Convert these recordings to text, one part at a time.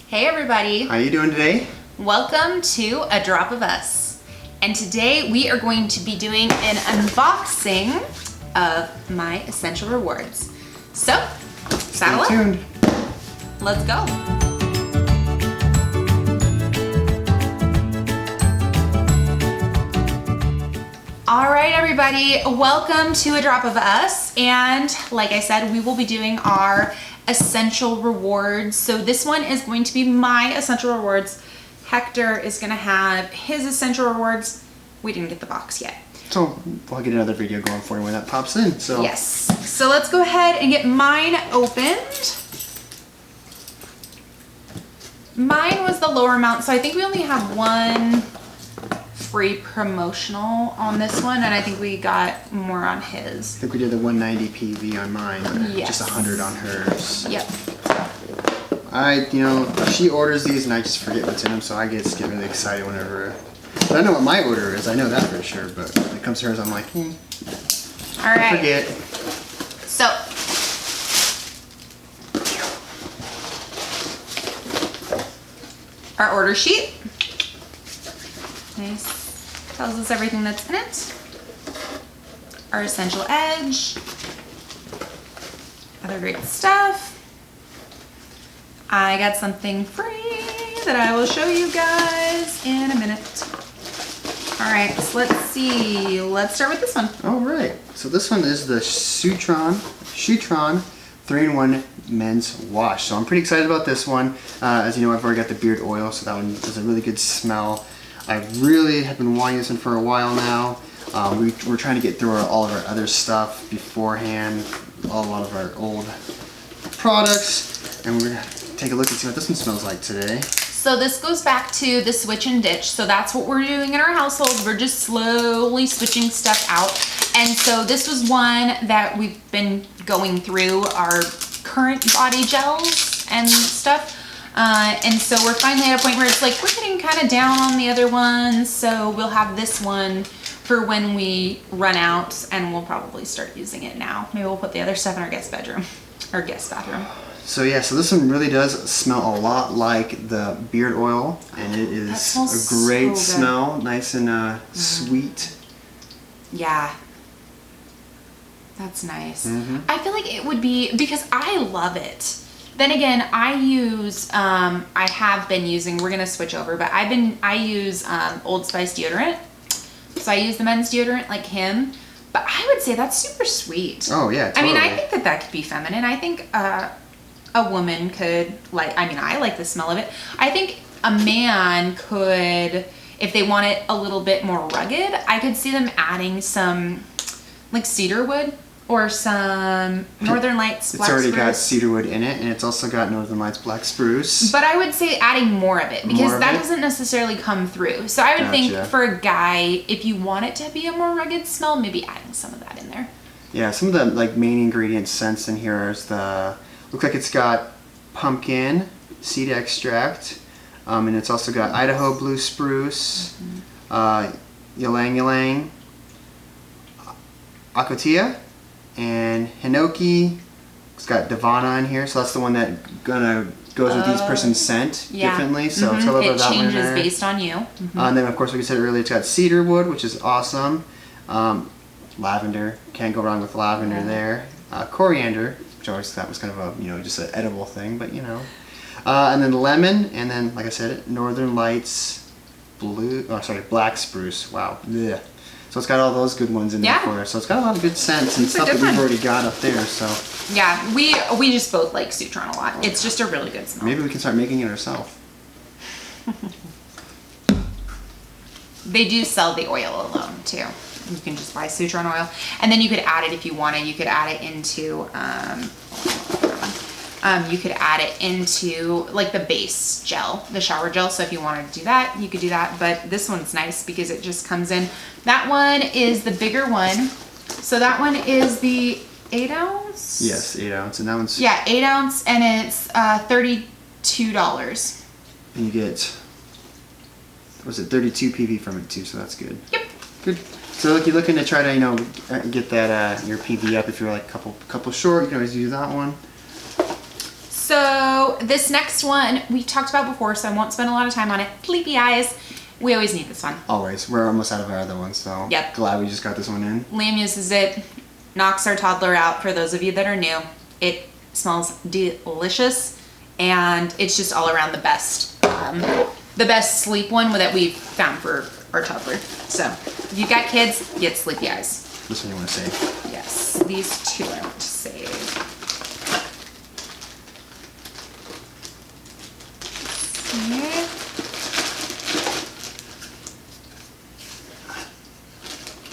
Hey everybody! How you doing today? Welcome to A Drop of Us. And today we are going to be doing an unboxing of my Essential Rewards. So, saddle Stay tuned. up. Let's go. All right, everybody, welcome to A Drop of Us. And like I said, we will be doing our Essential Rewards. So this one is going to be my Essential Rewards. Hector is gonna have his Essential Rewards. We didn't get the box yet. So we'll get another video going for you when that pops in. So Yes. So let's go ahead and get mine opened. Mine was the lower amount, so I think we only have one free promotional on this one, and I think we got more on his. I think we did the 190 PV on mine, but Yes. just 100 on hers. Yep. She orders these and I just forget what's in them, so I just get really excited whenever. But I know what my order is. I know that for sure. But when it comes to hers, I'm like, All right. forget. So, our order sheet. Nice. Tells us everything that's in it. Our essential edge. Other great stuff. I got something free that I will show you guys in a minute. All right, so let's see. Let's start with this one. All right. So this one is the Shutron 3-in-1 men's wash. So I'm pretty excited about this one. As you know, I've already got the beard oil, so that one has a really good smell. I really have been wanting this one for a while now. We're trying to get through all of our other stuff beforehand, a lot of our old products, and we're gonna take a look and see what this one smells like today. So this goes back to the switch and ditch. So that's what we're doing in our household. We're just slowly switching stuff out. And so this was one that we've been going through our current body gels and stuff. And so we're finally at a point where it's like, we're getting kind of down on the other ones. So we'll have this one for when we run out, and we'll probably start using it now. Maybe we'll put the other stuff in our guest bedroom, or guest bathroom. So yeah, so this one really does smell a lot like the beard oil, and it is a great smell, nice and sweet. Yeah. That's nice. I feel like it would be, because I love it. Then again, I use, I have been using, we're gonna switch over, but I use Old Spice deodorant. So I use the men's deodorant like him, but I would say that's super sweet. Oh yeah, totally. I mean, I think that that could be feminine. I think a woman could I like the smell of it. I think a man could, if they want it a little bit more rugged, I could see them adding some like cedar wood or some Northern Lights black spruce. It's already got cedarwood in it, and it's also got Northern Lights black spruce. But I would say adding more of it, because that doesn't necessarily come through. So I would think for a guy, if you want it to be a more rugged smell, maybe adding some of that in there. Yeah, some of the like main ingredient scents in here is looks like it's got pumpkin seed extract, and it's also got Idaho blue spruce, ylang ylang, acacia, and hinoki. It's got Davana in here, so that's the one that goes with each person's scent differently. So it's got a little bit of that one in there. It changes based on you. And then of course, like I said earlier, it's got cedar wood, which is awesome. Lavender, can't go wrong with lavender there. Coriander, which I always thought was kind of a just an edible thing, but and then lemon, and then like I said, Northern Lights black spruce. Wow. Blech. So it's got all those good ones in there for us. So it's got a lot of good scents and stuff that we've already got up there. So yeah, we just both like Sutron a lot. It's just a really good smell. Maybe we can start making it ourselves. They do sell the oil alone too. You can just buy Sutron oil, and then you could add it if you wanted. You could add it into like the base gel, the shower gel. So if you wanted to do that, you could do that. But this one's nice because it just comes in. That one is the bigger one. So that one is the 8 ounce? Yes, 8 ounce. And that one's... Yeah, 8 ounce, and it's $32. And you get, was it 32 PV from it too, so that's good. Yep. Good. So if you're looking to try to, get that, your PV up, if you're like a couple short, you can always use that one. So this next one we talked about before, so I won't spend a lot of time on it. Sleepy eyes. We always need this one. Always. We're almost out of our other ones, so Yep. glad we just got this one in. Liam uses it, knocks our toddler out. For those of you that are new, it smells delicious, and it's just all around the best sleep one that we've found for our toddler. So if you've got kids, get Sleepy Eyes. This one you want to save? Yes, these two I want to save.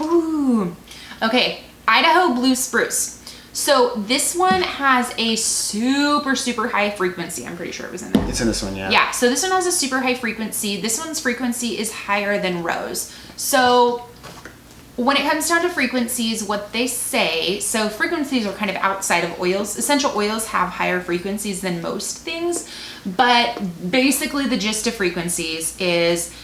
Ooh, okay, Idaho Blue Spruce. So this one has a super, super high frequency. I'm pretty sure it was in there. It's in this one, yeah. Yeah, so this one has a super high frequency. This one's frequency is higher than rose. So when it comes down to frequencies, what they say, so frequencies are kind of outside of oils. Essential oils have higher frequencies than most things, but basically the gist of frequencies is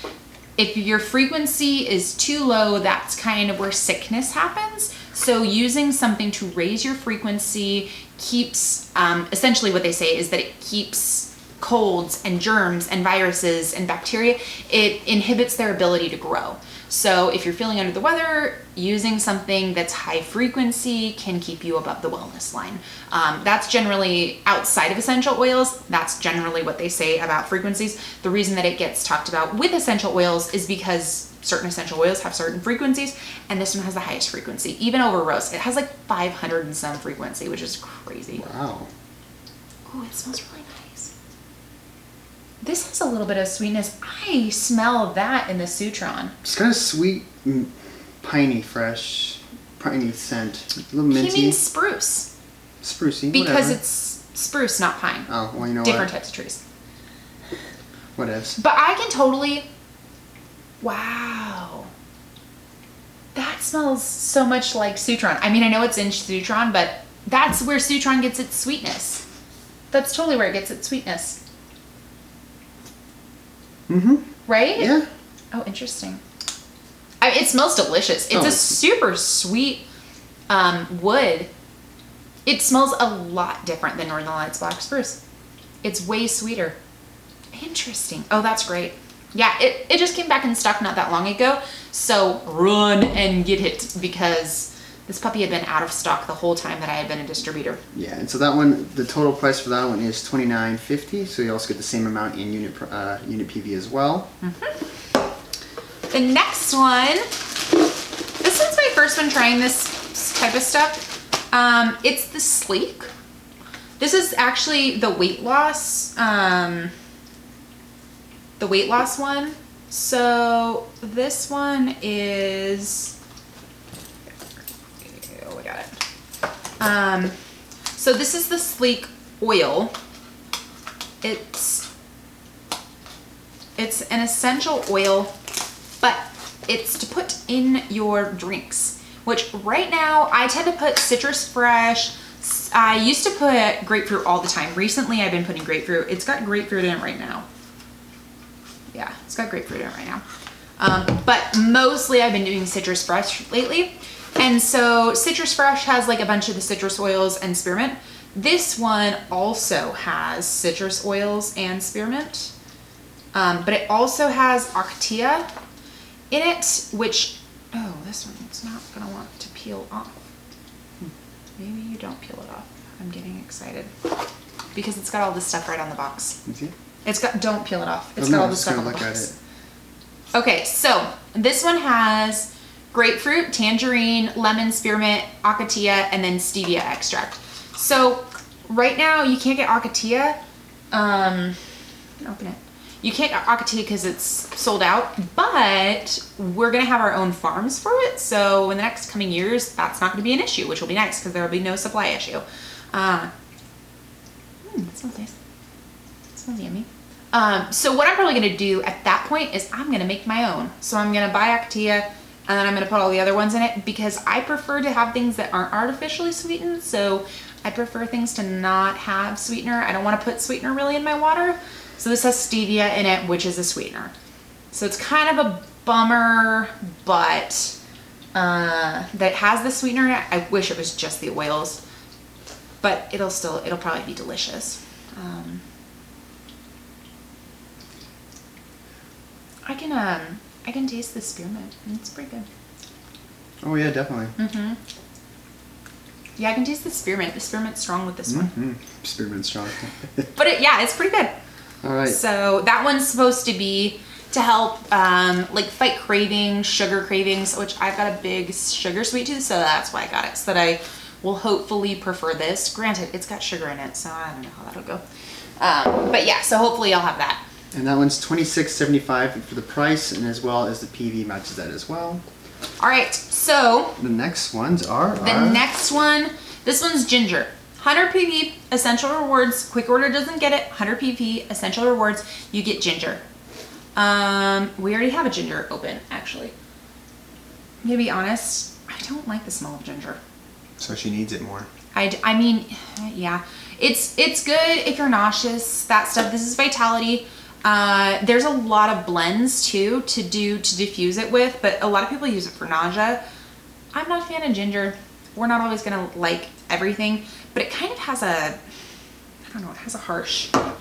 if your frequency is too low, that's kind of where sickness happens. So using something to raise your frequency keeps, essentially what they say is that it keeps colds and germs and viruses and bacteria, it inhibits their ability to grow. So if you're feeling under the weather, using something that's high frequency can keep you above the wellness line. That's generally outside of essential oils. That's generally what they say about frequencies. The reason that it gets talked about with essential oils is because certain essential oils have certain frequencies, and this one has the highest frequency, even over rose. It has like 500 and some frequency, which is crazy. Wow. Oh, it smells really nice. This has a little bit of sweetness. I smell that in the Sutron. It's kind of sweet, piney, fresh, piney scent. A little minty. He means spruce. Sprucey, Because whatever. it's spruce, not pine. Oh, well, you know Different what? types of trees. What is? But I can totally... Wow. That smells so much like Sutron. I mean, I know it's in Sutron, but that's where Sutron gets its sweetness. That's totally where it gets its sweetness. Mm-hmm. Right? Yeah. Oh, interesting. It smells delicious. It's a super sweet wood. It smells a lot different than Northern Lights Black Spruce. It's way sweeter. Interesting. Oh, that's great. Yeah, it just came back in stock not that long ago. So run and get it because this puppy had been out of stock the whole time that I had been a distributor. Yeah, and so that one, the total price for that one is $29.50. So you also get the same amount in unit PV as well. Mm-hmm. The next one, this one's my first one trying this type of stuff. It's the Sleek. This is actually the weight loss. The weight loss one. So this one is. Oh, I got it. So this is the Sleek oil. It's an essential oil, but it's to put in your drinks, which right now I tend to put Citrus Fresh. I used to put grapefruit all the time. Recently I've been putting grapefruit. It's got grapefruit in it right now. Yeah, it's got grapefruit in it right now. But mostly I've been doing Citrus Fresh lately. And so Citrus Fresh has like a bunch of the citrus oils and spearmint. This one also has citrus oils and spearmint. But it also has Acacia in it, which, oh, this one's not gonna want to peel off. Maybe you don't peel it off. I'm getting excited because it's got all this stuff right on the box. You see? It's got, don't peel it off. It's I'm got all not this just stuff on gonna the look at box. it. Okay, so this one has grapefruit, tangerine, lemon, spearmint, Acacia, and then stevia extract. So right now you can't get Acacia. Open it. You can't get Acacia because it's sold out, but we're gonna have our own farms for it. So in the next coming years, that's not gonna be an issue, which will be nice because there will be no supply issue. That smells nice. It smells yummy. So what I'm probably gonna do at that point is I'm gonna make my own. So I'm gonna buy Acacia and then I'm gonna put all the other ones in it because I prefer to have things that aren't artificially sweetened. So I prefer things to not have sweetener. I don't wanna put sweetener really in my water. So this has stevia in it, which is a sweetener. So it's kind of a bummer, but that has the sweetener in it. I wish it was just the oils, but it'll probably be delicious. I can taste the spearmint. It's pretty good. Oh yeah, definitely. Yeah, I can taste the spearmint. The spearmint's strong with this one. Spearmint strong. But yeah, it's pretty good. All right. So that one's supposed to be to help like fight cravings, sugar cravings, which I've got a big sugar sweet tooth, so that's why I got it. So that I will hopefully prefer this. Granted, it's got sugar in it, so I don't know how that'll go. But yeah, so hopefully I'll have that. And that one's $26.75 for the price, and as well as the PV matches that as well. All right, so the next ones are next one. This one's ginger. 100 PV Essential Rewards. Quick order doesn't get it. 100 PV Essential Rewards. You get ginger. We already have a ginger open, actually. To be honest, I don't like the smell of ginger. So she needs it more. I mean, yeah, it's good if you're nauseous. That stuff. This is Vitality. There's a lot of blends too to diffuse it with, but a lot of people use it for nausea. I'm not a fan of ginger. We're not always gonna like everything, but it kind of has I don't know, it has a harsh smell.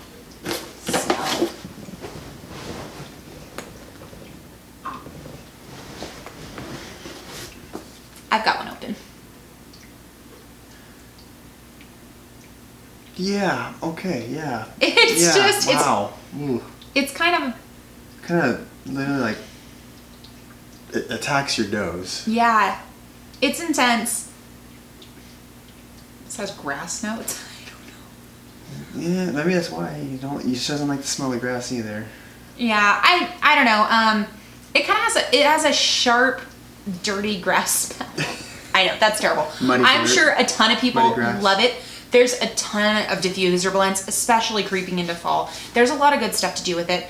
I've got one open. Yeah, okay, yeah. It's just, wow. It's kind of literally like, it attacks your nose. Yeah, it's intense. It says grass notes. I don't know. Yeah, maybe that's why you just doesn't like the smell of grass either. Yeah, I don't know. It kind of has a sharp, dirty grass smell. I know, that's terrible. I'm sure a ton of people love it. There's a ton of diffuser blends, especially creeping into fall. There's a lot of good stuff to do with it.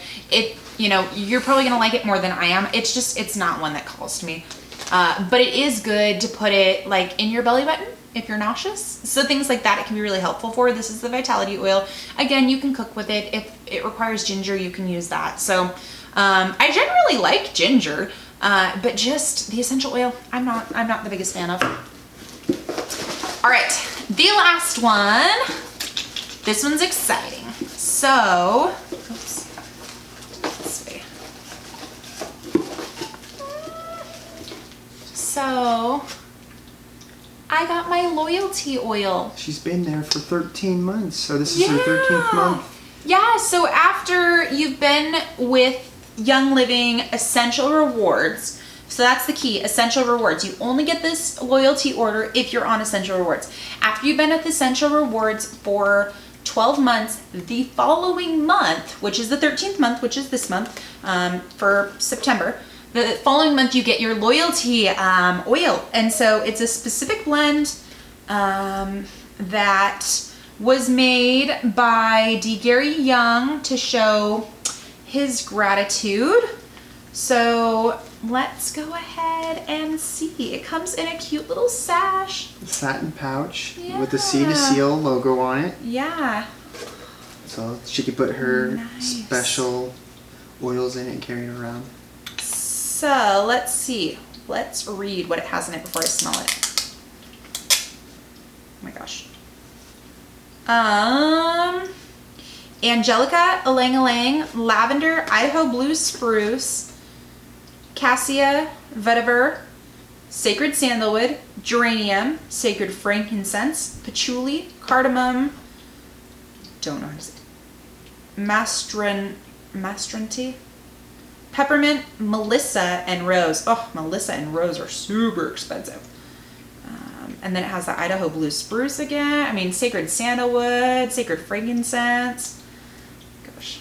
You're probably gonna like it more than I am. It's not one that calls to me. But it is good to put it like in your belly button if you're nauseous. So things like that it can be really helpful for. This is the Vitality oil. Again, you can cook with it. If it requires ginger, you can use that. So I generally like ginger, but just the essential oil, I'm not the biggest fan of. All right, the last one. This one's exciting. So, oops, let's see. So, I got my loyalty oil. She's been there for 13 months, so this is her 13th month. Yeah, so after you've been with Young Living Essential Rewards, so that's the key, Essential Rewards. You only get this loyalty order if you're on Essential Rewards. After you've been with Essential Rewards for 12 months, the following month, which is the 13th month, which is this month, for September, the following month you get your loyalty oil. And so it's a specific blend that was made by D. Gary Young to show his gratitude. So let's go ahead and see. It comes in a cute little sash. A satin pouch with the C to Seal logo on it. Yeah. So she could put her special oils in it and carry it around. So let's see. Let's read what it has in it before I smell it. Oh my gosh. Angelica, Ylang Ylang, Lavender, Idaho Blue Spruce, Cassia, Vetiver, Sacred Sandalwood, Geranium, Sacred Frankincense, Patchouli, Cardamom, don't know how to say it, Mastranti, Peppermint, Melissa, and Rose. Oh, Melissa and Rose are super expensive. And then it has the Idaho Blue Spruce again. I mean, Sacred Sandalwood, Sacred Frankincense. Gosh.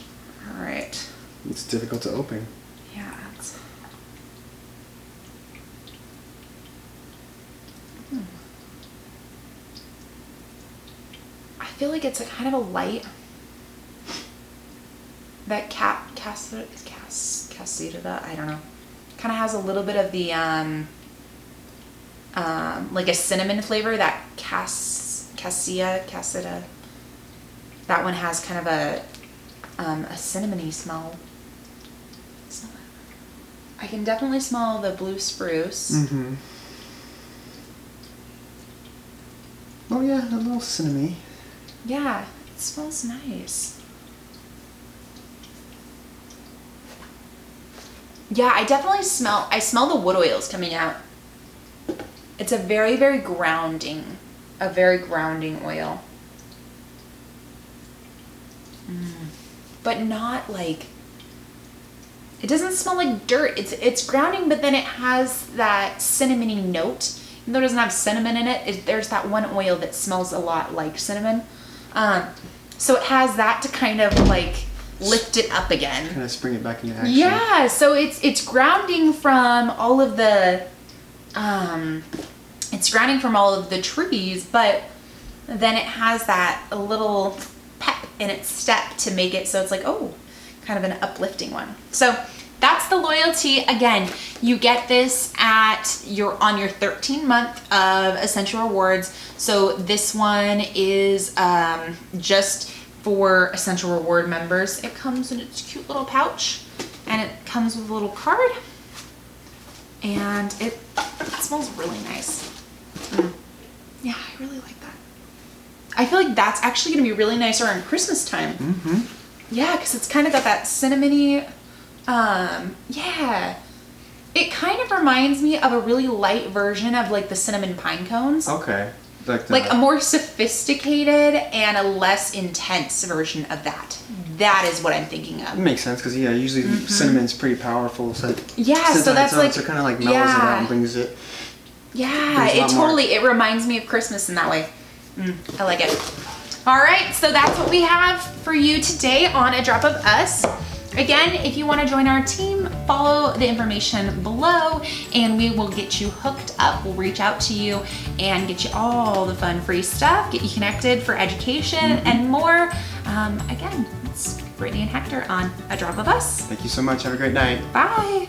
All right. It's difficult to open. Yeah. I feel like it's a kind of a light. That cassia, I don't know. Kind of has a little bit of the like a cinnamon flavor. That cassia. That one has kind of a cinnamony smell. I can definitely smell the blue spruce. Mm-hmm. Oh yeah, a little cinnamony. Yeah, It smells nice. Yeah, I definitely smell the wood oils coming out. It's a very, very grounding oil. But not like, it doesn't smell like dirt. It's grounding, but then it has that cinnamony note. Even though it doesn't have cinnamon in it, there's that one oil that smells a lot like cinnamon. So it has that to kind of like lift it up again. Kind of spring it back into action. Yeah, so it's grounding from all of the trees, but then it has that a little pep in its step to make it so it's like, oh, kind of an uplifting one. So that's the loyalty. Again, you get this on your 13-month of Essential Rewards. So this one is just for Essential Reward members. It comes in its cute little pouch, and it comes with a little card, and it smells really nice. Yeah, I really like that. I feel like that's actually gonna be really nice around Christmas time. Yeah, because it's kind of got that cinnamony, yeah. It kind of reminds me of a really light version of like the cinnamon pine cones. Okay. Like a more sophisticated and a less intense version of that. That is what I'm thinking of. It makes sense, because yeah, usually cinnamon's pretty powerful. So yeah, so that's like, so it kind of like mellows it out and brings it. Yeah, it reminds me of Christmas in that way. I like it. All right, so that's what we have for you today on A Drop of Us. Again, if you want to join our team, follow the information below and we will get you hooked up. We'll reach out to you and get you all the fun free stuff, get you connected for education and more. Again, it's Brittany and Hector on A Drop of Us. Thank you so much. Have a great night. Bye.